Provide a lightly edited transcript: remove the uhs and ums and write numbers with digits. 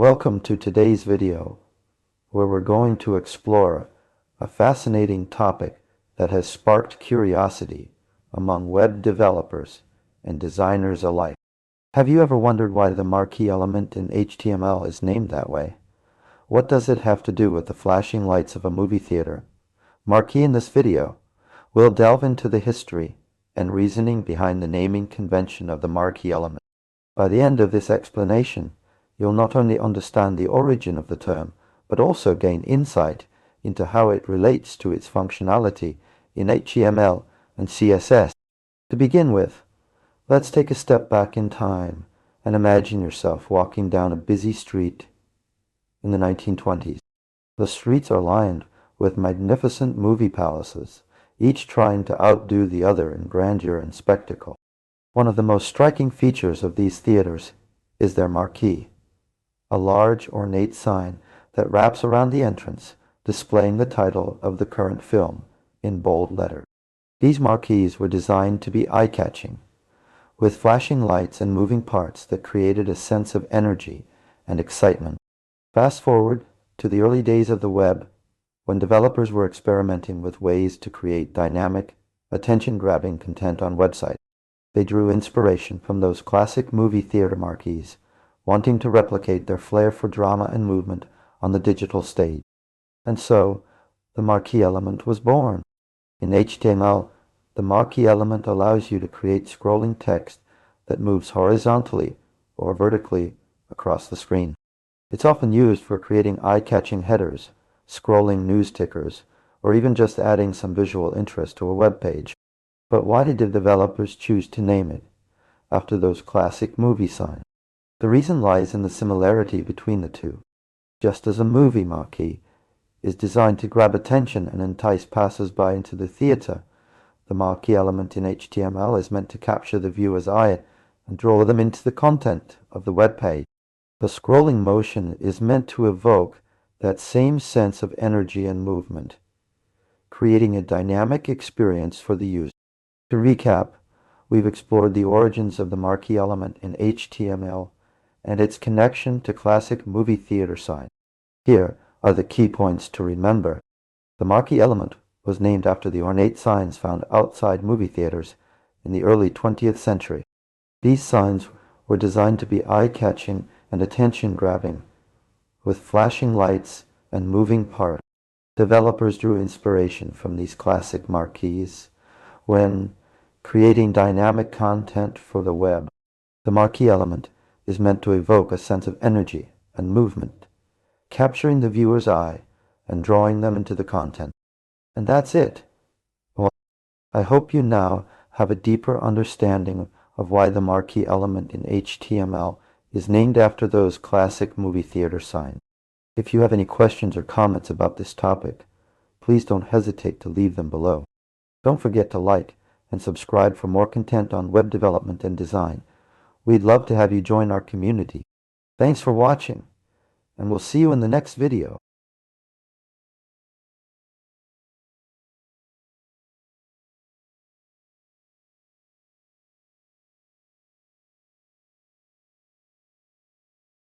Welcome to today's video, where we're going to explore a fascinating topic that has sparked curiosity among web developers and designers alike. Have you ever wondered why the marquee element in HTML is named that way? What does it have to do with the flashing lights of a movie theater? Marquee in this video, we'll delve into the history and reasoning behind the naming convention of the marquee element. By the end of this explanation, you'll not only understand the origin of the term, but also gain insight into how it relates to its functionality in HTML and CSS. To begin with, let's take a step back in time and imagine yourself walking down a busy street in the 1920s. The streets are lined with magnificent movie palaces, each trying to outdo the other in grandeur and spectacle. One of the most striking features of these theaters is their marquee, a large ornate sign that wraps around the entrance, displaying the title of the current film in bold letters. These marquees were designed to be eye-catching, with flashing lights and moving parts that created a sense of energy and excitement. Fast forward to the early days of the web, when developers were experimenting with ways to create dynamic, attention-grabbing content on websites. They drew inspiration from those classic movie theater marquees, wanting to replicate their flair for drama and movement on the digital stage. And so, the marquee element was born. In HTML, the marquee element allows you to create scrolling text that moves horizontally or vertically across the screen. It's often used for creating eye-catching headers, scrolling news tickers, or even just adding some visual interest to a web page. But why did the developers choose to name it after those classic movie signs? The reason lies in the similarity between the two. Just as a movie marquee is designed to grab attention and entice passers-by into the theater, the marquee element in HTML is meant to capture the viewer's eye and draw them into the content of the web page. The scrolling motion is meant to evoke that same sense of energy and movement, creating a dynamic experience for the user. To recap, we've explored the origins of the marquee element in HTML and its connection to classic movie theater signs. Here are the key points to remember. The marquee element was named after the ornate signs found outside movie theaters in the early 20th century. These signs were designed to be eye-catching and attention-grabbing, with flashing lights and moving parts. Developers drew inspiration from these classic marquees when creating dynamic content for the web. The marquee element is meant to evoke a sense of energy and movement, capturing the viewer's eye and drawing them into the content. And that's it. Well, I hope you now have a deeper understanding of why the marquee element in HTML is named after those classic movie theater signs. If you have any questions or comments about this topic, please don't hesitate to leave them below. Don't forget to like and subscribe for more content on web development and design. We'd love to have you join our community. Thanks for watching, and we'll see you in the next video.